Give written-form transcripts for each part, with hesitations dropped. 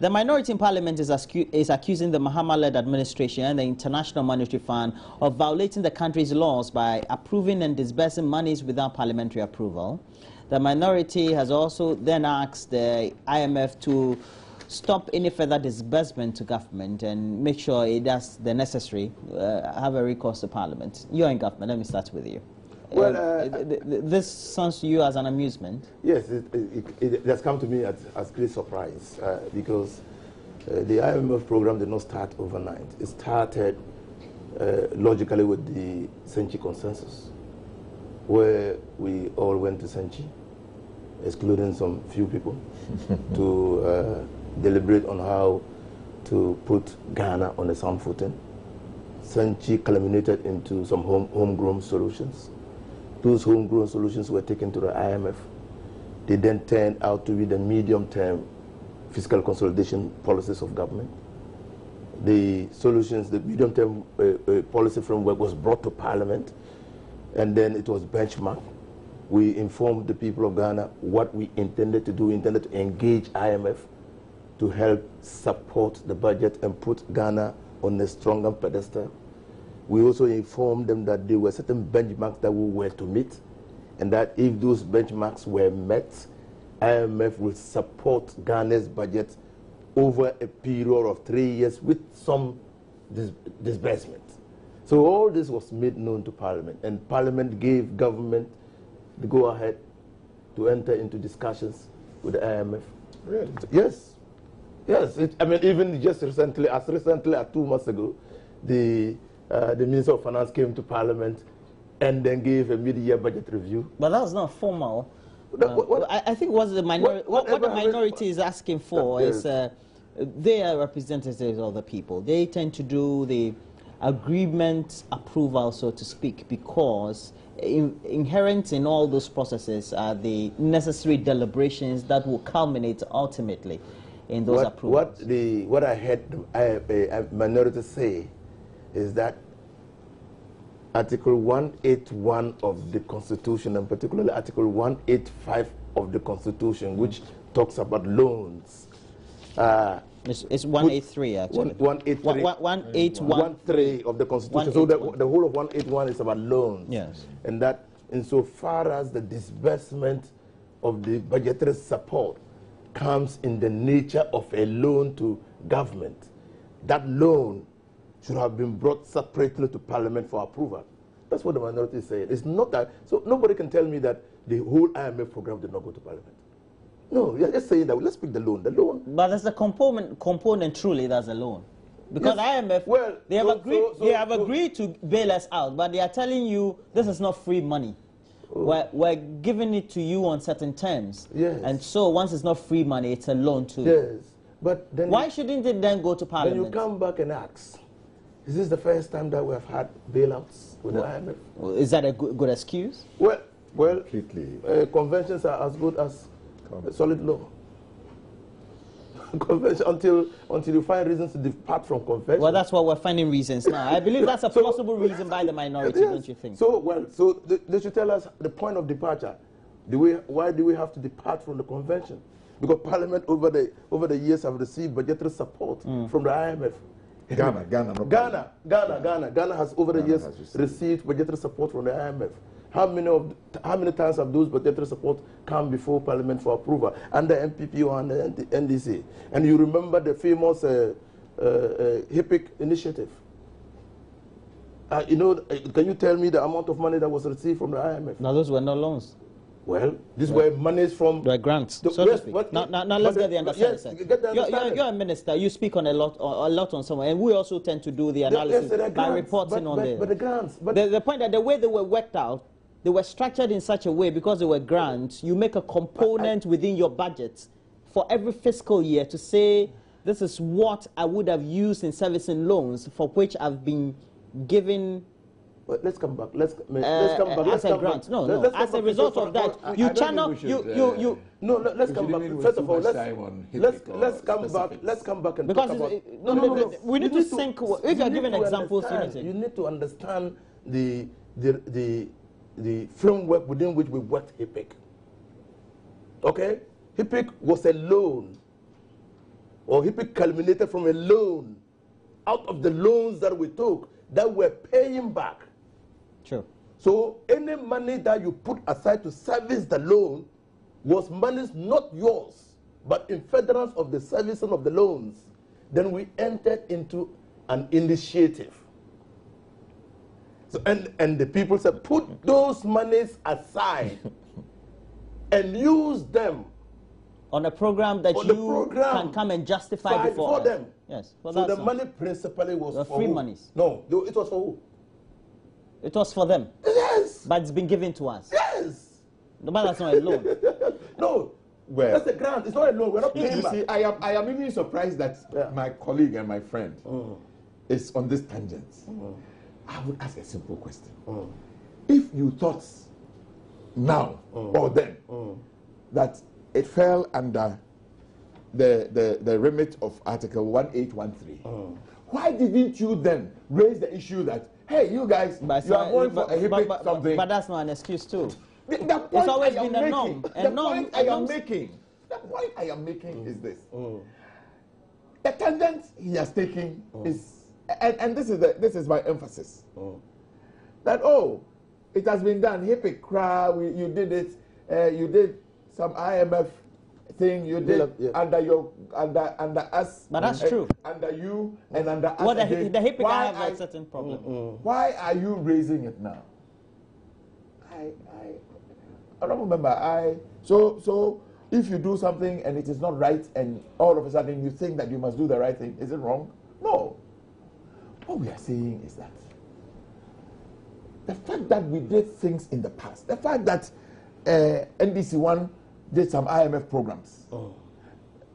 The minority in Parliament is accusing the Mahama-led administration and the International Monetary Fund of violating the country's laws by approving and disbursing monies without parliamentary approval. The minority has also then asked the IMF to stop any further disbursement to government and make sure it does the necessary, have a recourse to Parliament. You're in government, let me start with you. Well, this sounds to you as an amusement? Yes, it has come to me as great surprise because the IMF program did not start overnight. It started logically with the Senchi consensus, where we all went to Senchi, excluding some few people, to deliberate on how to put Ghana on a sound footing. Senchi culminated into some homegrown solutions. Those homegrown solutions were taken to the IMF. They then turned out to be the medium-term fiscal consolidation policies of government. The solutions, the medium-term policy framework was brought to Parliament, and then it was benchmarked. We informed the people of Ghana what we intended to do. We intended to engage IMF to help support the budget and put Ghana on a stronger pedestal. We also informed them that there were certain benchmarks that we were to meet, and that if those benchmarks were met, IMF will support Ghana's budget over a period of 3 years with some disbursement. So all this was made known to Parliament, and Parliament gave government the go-ahead to enter into discussions with the IMF. Really? Yes. Yes. I mean, even just recently, as 2 months ago, the Minister of Finance came to Parliament and then gave a mid-year budget review. But that's not formal. I think what the minority is asking for is they are representatives of the people. They tend to do the agreement approval, so to speak, because inherent in all those processes are the necessary deliberations that will culminate ultimately in those approvals. What I heard a minority say is that Article 181 of the Constitution, and particularly Article 185 of the Constitution, which talks about loans. It's 183, actually. 183. 183 of the Constitution. So the whole of 181 is about loans. Yes. And that insofar as the disbursement of the budgetary support comes in the nature of a loan to government, that loan should have been brought separately to Parliament for approval. That's what the minority is saying. It's not that. So nobody can tell me that the whole IMF program did not go to Parliament. No, you're just saying that. Let's pick the loan. The loan. But there's a component truly that's a loan. Because yes, IMF, they have agreed to bail us out, but they are telling you this is not free money. Oh. We're giving it to you on certain terms. Yes. And so once it's not free money, it's a loan too. Yes. But then why shouldn't it then go to Parliament? Then you come back and ask, is this the first time that we have had bailouts with the IMF? Is that a good excuse? Well, completely. Conventions are as good as solid law. Convention until you find reasons to depart from convention. Well, that's what we're finding reasons now. I believe that's a plausible reason by the minority, yes. Don't you think? So they should tell us the point of departure. Why do we have to depart from the convention? Because Parliament over the years have received budgetary support from the IMF. Ghana has over the years received budgetary support from the IMF. How many times have those budgetary support come before Parliament for approval under MPPO and the NDC? And you remember the famous HIPIC initiative. Can you tell me the amount of money that was receeced from the IMF? No, those were no loans. Well, these were monies from... They were grants, so to speak. Now let's get the understanding. Yes, you're a minister. You speak on a lot on someone, and we also tend to do the analysis by reporting on the... But the grants... The point that the way they were worked out, they were structured in such a way, because they were grants, you make a component within your budget for every fiscal year to say, this is what I would have used in servicing loans for which I've been given... Well, let's come back. Let's come back. As a grant. No. As a result of that, you channel. No, let's come back. First of all, let's come back. Let's come back and talk about. No. We need to think. If you're giving examples, you need to understand the framework within which we worked HIPIC. Okay, HIPIC was a loan or HIPIC culminated from a loan, out of the loans that we took, that we're paying back. Sure. So any money that you put aside to service the loan was monies not yours, but in furtherance of the servicing of the loans. Then we entered into an initiative. So, and the people said, put those monies aside and use them on a program that you can come and justify before them. Yes. Well, so the money principally was for free who? Monies. No, it was for who? It was for them. Yes. But it's been given to us. Yes. No, but that's not a loan. No. Well, that's a grant. It's not a loan. We're not paying back. You see, I am even surprised that my colleague and my friend is on this tangent. I would ask a simple question. If you thought now or then that it fell under the remit of Article 1813, why didn't you then raise the issue that, hey, you guys, you are going for a HIPIC something? But that's not an excuse too. The point it's always been a norm. The point I am making is this. The tangent he has taken is, and this is my emphasis, that, it has been done, HIPIC, you did it, you did some IMF thing, you did under us. But that's true. Under you and under us. Well, the HIPIC have a certain problem. Why are you raising it now? I don't remember. So if you do something and it is not right, and all of a sudden you think that you must do the right thing, is it wrong? No. What we are saying is that the fact that we did things in the past, the fact that NDC1 did some IMF programs.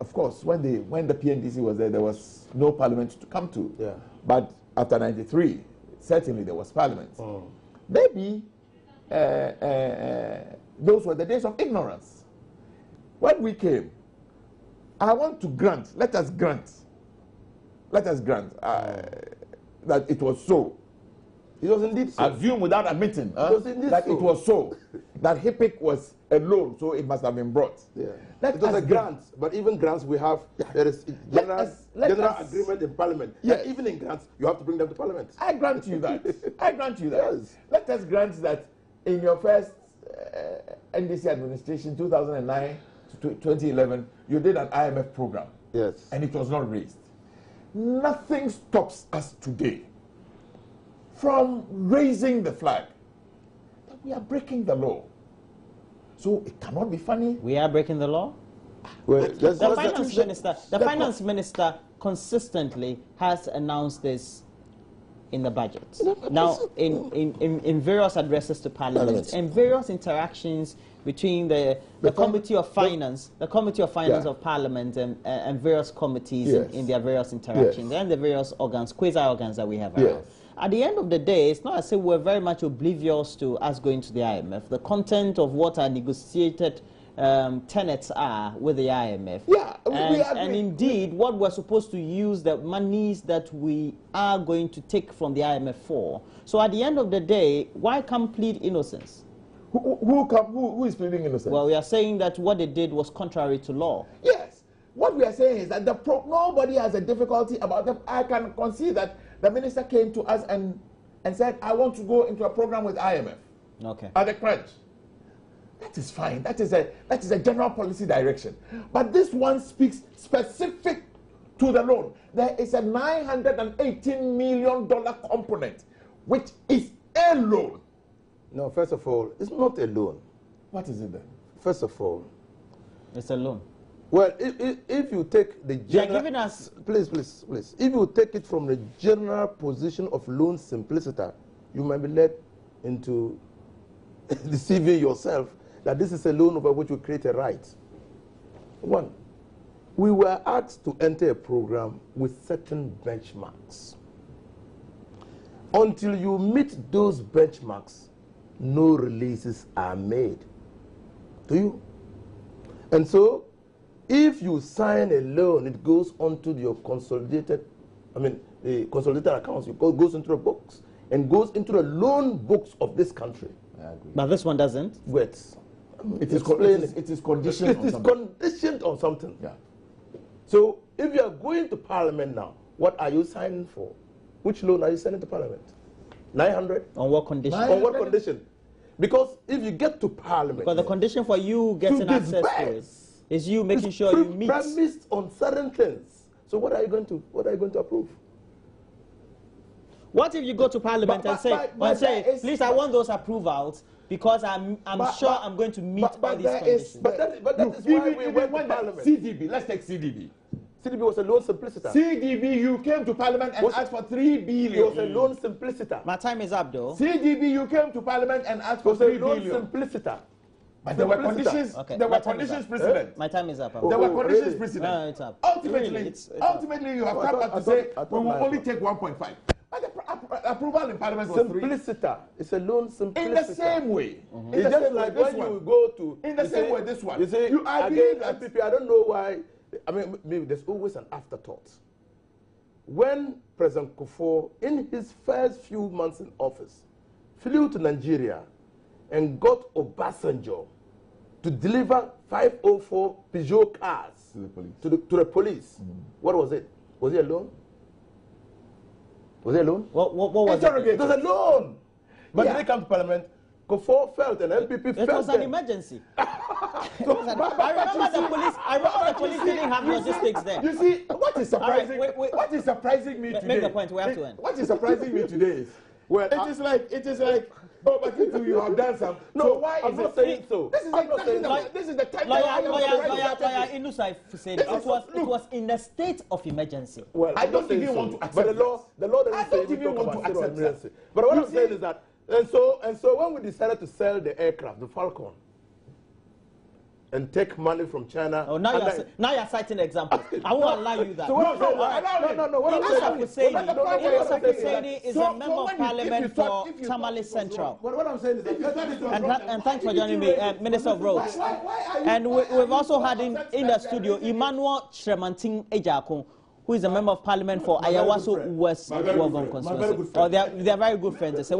Of course, when the PNDC was there was no parliament to come to. Yeah. But after '93, certainly there was parliament. Maybe those were the days of ignorance. When we came, I want to grant, let us grant that it was so. It was indeed so. Assume without admitting that it was so. That HIPIC was a loan, so it must have been brought. Yeah. It was a grant, but even grants we have, there is general agreement in Parliament. Yes. Even in grants, you have to bring them to Parliament. I grant you that. I grant you that. Yes. Let us grant that in your first NDC administration, 2009 to 2011, you did an IMF program. Yes. And it was not raised. Nothing stops us today from raising the flag that we are breaking the law. So it cannot be funny. We are breaking the law? Well, the finance minister consistently has announced this in the budget. Now, in various addresses to Parliament and various interactions between the Committee of Finance, of Parliament and various committees in their various interactions and the various organs, quasi-organs that we have around. At the end of the day, it's not as if we're very much oblivious to us going to the IMF. The content of what our negotiated tenets are with the IMF. Yeah, and indeed, what we're supposed to use the monies that we are going to take from the IMF for. So at the end of the day, why come plead innocence? Who is pleading innocence? Well, we are saying that what they did was contrary to law. Yes. What we are saying is that nobody has a difficulty about them. I can concede that the minister came to us and said, I want to go into a program with IMF. Okay. At the crunch. That is fine. That is a general policy direction. But this one speaks specific to the loan. There is a $918 million component, which is a loan. No, first of all, it's not a loan. What is it then? First of all, it's a loan. Well, if you take the general... They're giving us... Please. If you take it from the general position of loan simplicity, you might be led into deceiving yourself that this is a loan over which we create a right. One, we were asked to enter a program with certain benchmarks. Until you meet those benchmarks, no releases are made. Do you? And so, if you sign a loan, it goes onto your consolidated, the consolidated accounts, it goes into the books and goes into the loan books of this country. I agree. But this one doesn't. Wait. It is conditioned on something. Conditioned on something. Yeah. So if you are going to Parliament now, what are you signing for? Which loan are you sending to Parliament? 900? On what condition? On what condition? Because if you get to Parliament... Because the condition for you getting access to it is you making sure you meet... premised on certain things. So what are you going to approve? What if you go to Parliament and say, please, I want those approvals because I'm sure I'm going to meet all these conditions. But that is why we went to Parliament. CDB, let's take CDB. CDB was a loan simpliciter. CDB, you came to Parliament and asked for 3 billion. It was a loan simpliciter. My time is up, though. CDB, you came to Parliament and asked for 3 billion. It was a loan simpliciter. But there were conditions. Okay, there were conditions precedent. My time is up. There were conditions precedent. No, it's up. Ultimately, Really, it's ultimately, you have come back to say we will only take 1.5. But the approval in Parliament was 3. Simpliciter. It's a loan simpliciter. In the same way. It's just like when you go to... In the same way, this one. You say, you again, MPP, I don't know why... I mean, maybe there's always an afterthought. When President Kufuor, in his first few months in office, flew to Nigeria and got Obasanjo to deliver 504 Peugeot cars to the police, what was it? Was it a loan? Was it a loan? What was it? It was a loan. But when they come to Parliament, Kufuor felt and MPP felt it was an emergency. I remember the police didn't have logistics there. You see, what is surprising? Right, wait. What is surprising me today? Make the point. We have to end. What is surprising me today is, well, it is like. Oh, but you have done some. No, so why I'm is not saying so. This is the time. Lawyer Inusai said it was in a state of emergency. Well, I don't even want to accept. But the law doesn't say we talk about state of emergency. But what I'm saying is that, and so when we decided to sell the aircraft, the Falcon, and take money from China. Oh, now you're citing examples. I won't allow you that. So what I'm saying, Inusai is a member of Parliament for Tamale Central. What I'm saying is that, and thanks for joining me, Minister of Roads. And we've also had in the studio Emmanuel Tremantin Ejakun, who is a member of Parliament for Ayawaso West Wogon constituency. They are very good friends. They say,